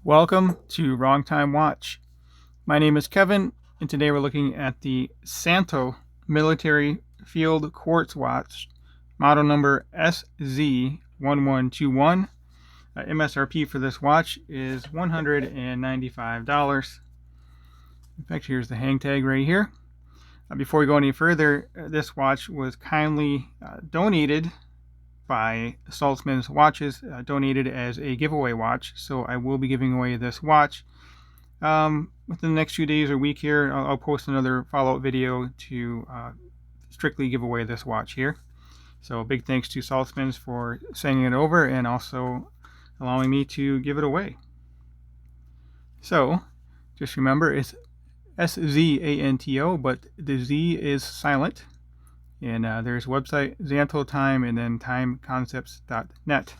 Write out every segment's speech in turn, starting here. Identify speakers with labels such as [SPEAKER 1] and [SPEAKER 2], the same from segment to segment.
[SPEAKER 1] Welcome to Wrong Time Watch. My name is Kevin, and today we're looking at the Szanto Military Field Quartz Watch, model number SZ1121. MSRP for this watch is $195. In fact, here's the hang tag right here. Before we go any further, this watch was kindly donated by Saltzman's Watches, donated as a giveaway watch, so I will be giving away this watch within the next few days or week here. I'll post another follow-up video to strictly give away this watch here. So big thanks to Saltzman's for sending it over and also allowing me to give it away. So just remember, it's SZanto, but the Z is silent. And there's website Szanto Time and then timeconcepts.net.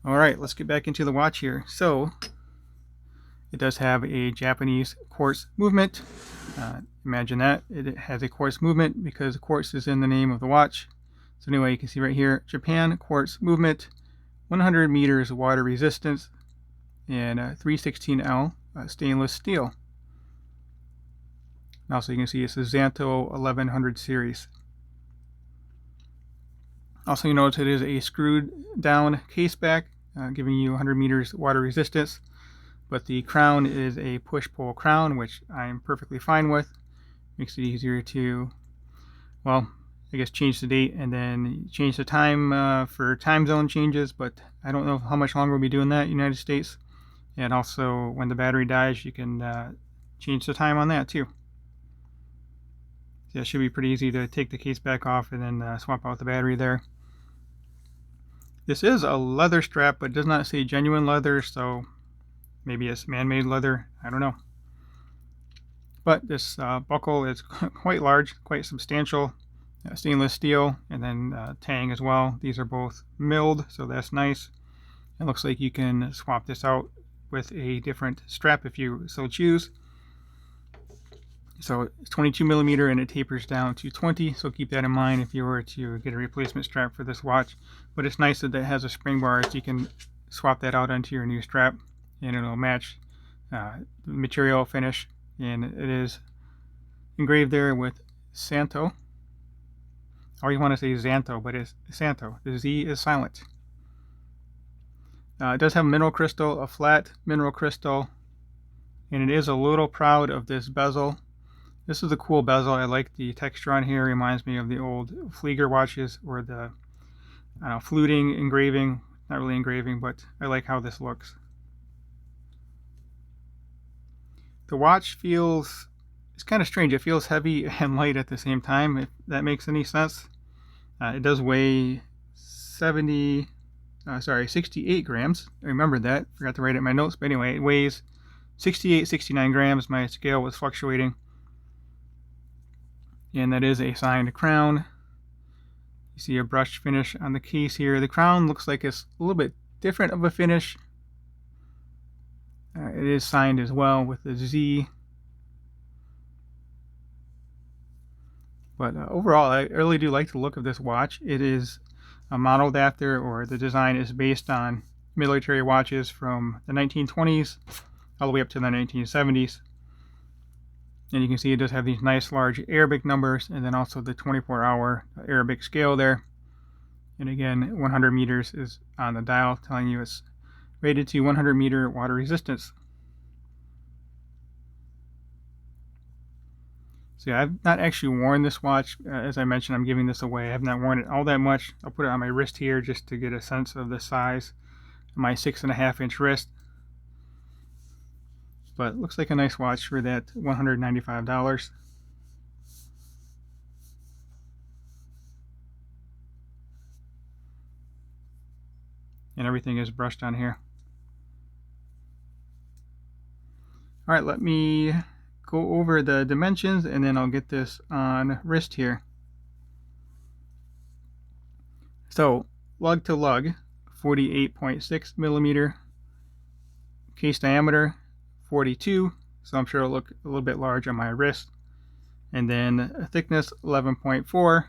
[SPEAKER 1] All right, let's get back into the watch here. So it does have a Japanese quartz movement. Imagine that. It has a quartz movement because quartz is in the name of the watch. So anyway, you can see right here, Japan quartz movement, 100 meters water resistance, and 316L stainless steel. Also, you can see it's the Szanto 1100 series. Also, you notice it is a screwed down case back, giving you 100 meters water resistance. But the crown is a push-pull crown, which I'm perfectly fine with. Makes it easier to, well, I guess change the date and then change the time for time zone changes. But I don't know how much longer we'll be doing that in the United States. And also, when the battery dies, you can change the time on that too. Yeah, it should be pretty easy to take the case back off and then swap out the battery there. This is a leather strap, but it does not say genuine leather, so maybe it's man-made leather. I don't know. But this buckle is quite large, quite substantial. Stainless steel, and then tang as well. These are both milled, so that's nice. It looks like you can swap this out with a different strap if you so choose. So it's 22 millimeter and it tapers down to 20, so keep that in mind if you were to get a replacement strap for this watch. But it's nice that it has a spring bar, so you can swap that out onto your new strap and it'll match the material finish. And it is engraved there with Szanto. I always want to say Szanto, but it's Szanto. The Z is silent. It does have mineral crystal, a flat mineral crystal, and it is a little proud of this bezel. This is a cool bezel. I like the texture on here. It reminds me of the old Flieger watches or the fluting engraving. Not really engraving, but I like how this looks. The watch feels, it's kind of strange. It feels heavy and light at the same time, if that makes any sense. It does weigh 68 grams. I remembered that. Forgot to write it in my notes. But anyway, it weighs 68, 69 grams. My scale was fluctuating. And that is a signed crown. You see a brushed finish on the case here. The crown looks like it's a little bit different of a finish. It is signed as well with the Z. But overall, I really do like the look of this watch. It is modeled after, or the design is based on military watches from the 1920s all the way up to the 1970s. And you can see it does have these nice large Arabic numbers and then also the 24-hour Arabic scale there. And again, 100 meters is on the dial telling you it's rated to 100 meter water resistance. So yeah, I've not actually worn this watch. As I mentioned, I'm giving this away. I have not worn it all that much. I'll put it on my wrist here just to get a sense of the size of my 6.5-inch wrist. But it looks like a nice watch for that $195. And everything is brushed on here. All right, let me go over the dimensions and then I'll get this on wrist here. So lug to lug, 48.6 millimeter. Case diameter, 42, so I'm sure it'll look a little bit large on my wrist. And then thickness 11.4,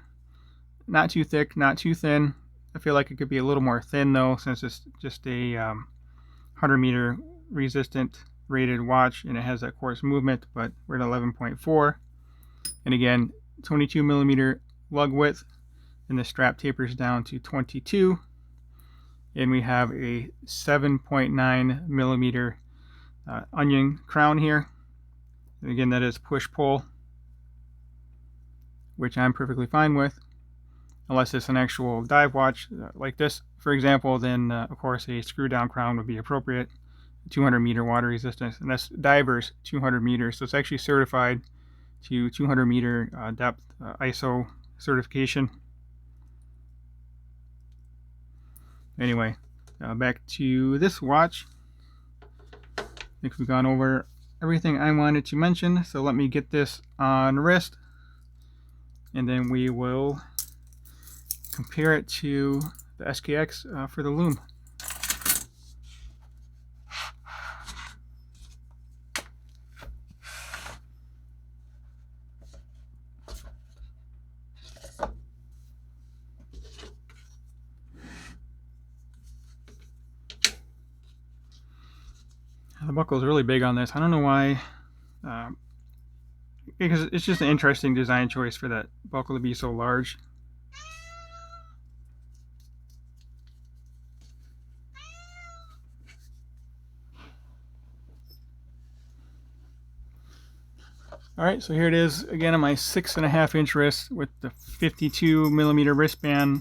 [SPEAKER 1] not too thick, not too thin. I feel like it could be a little more thin though, since it's just a 100 meter resistant rated watch and it has that quartz movement, but we're at 11.4. And again, 22 millimeter lug width, and the strap tapers down to 22. And we have a 7.9 millimeter onion crown here. And again, that is push-pull, which I'm perfectly fine with. Unless it's an actual dive watch like this, for example, then of course a screw down crown would be appropriate. 200 meter water resistance, and that's divers 200 meters, so it's actually certified to 200 meter depth ISO certification. Anyway, back to this watch. I think we've gone over everything I wanted to mention, so let me get this on wrist and then we will compare it to the SKX for the loom. The buckle is really big on this. I don't know why, because it's just an interesting design choice for that buckle to be so large. Alright, so here it is again on my 6.5 inch wrist with the 52 millimeter wristband.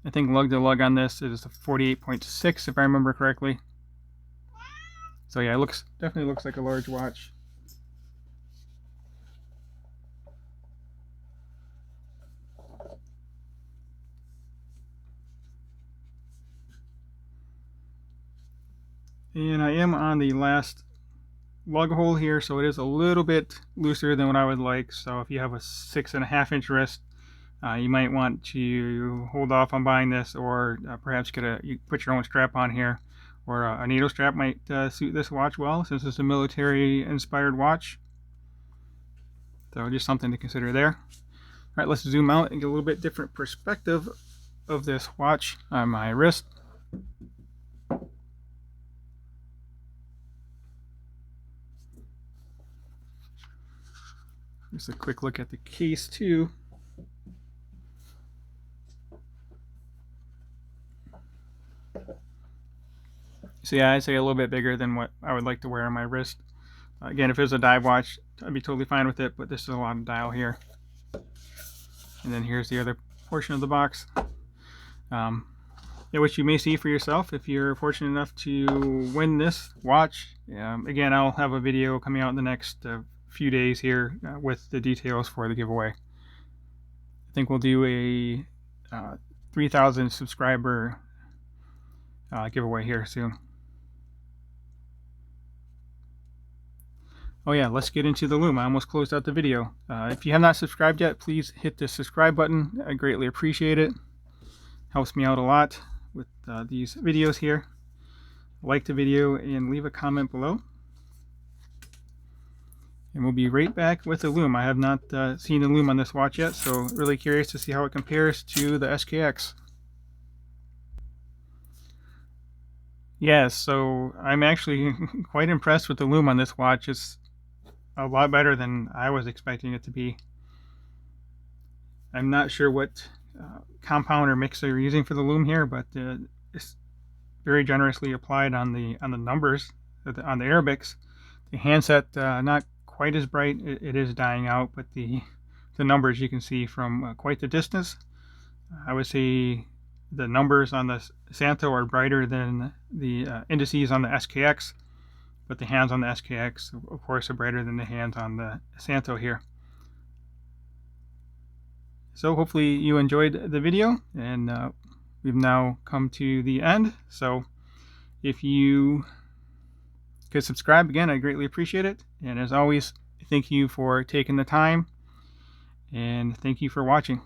[SPEAKER 1] I think lug to lug on this is a 48.6 if I remember correctly. So yeah, it definitely looks like a large watch. And I am on the last lug hole here, so it is a little bit looser than what I would like. So if you have a 6.5 inch wrist, you might want to hold off on buying this, or perhaps you put your own strap on here, or a needle strap might suit this watch well, since it's a military inspired watch. So just something to consider there. All right, let's zoom out and get a little bit different perspective of this watch on my wrist. Just a quick look at the case too. So yeah, I'd say a little bit bigger than what I would like to wear on my wrist. Again, if it was a dive watch, I'd be totally fine with it, but this is a lot of dial here. And then here's the other portion of the box. Yeah, which you may see for yourself if you're fortunate enough to win this watch. Again, I'll have a video coming out in the next few days here with the details for the giveaway. I think we'll do a 3,000 subscriber giveaway here soon. Oh yeah, let's get into the loom. I almost closed out the video. If you have not subscribed yet, please hit the subscribe button. I greatly appreciate it. Helps me out a lot with these videos here. Like the video and leave a comment below. And we'll be right back with the loom. I have not seen the loom on this watch yet, so really curious to see how it compares to the SKX. Yes, so I'm actually quite impressed with the loom on this watch. It's a lot better than I was expecting it to be. I'm not sure what compound or mix they're using for the loom here, but it's very generously applied on the numbers, on the Arabics. The handset not quite as bright. It is dying out, but the numbers you can see from quite the distance. I would say the numbers on the Szanto are brighter than the indices on the SKX, but the hands on the SKX, of course, are brighter than the hands on the Szanto here. So hopefully you enjoyed the video, and we've now come to the end. So if you could subscribe again, I greatly appreciate it. And as always, thank you for taking the time, and thank you for watching.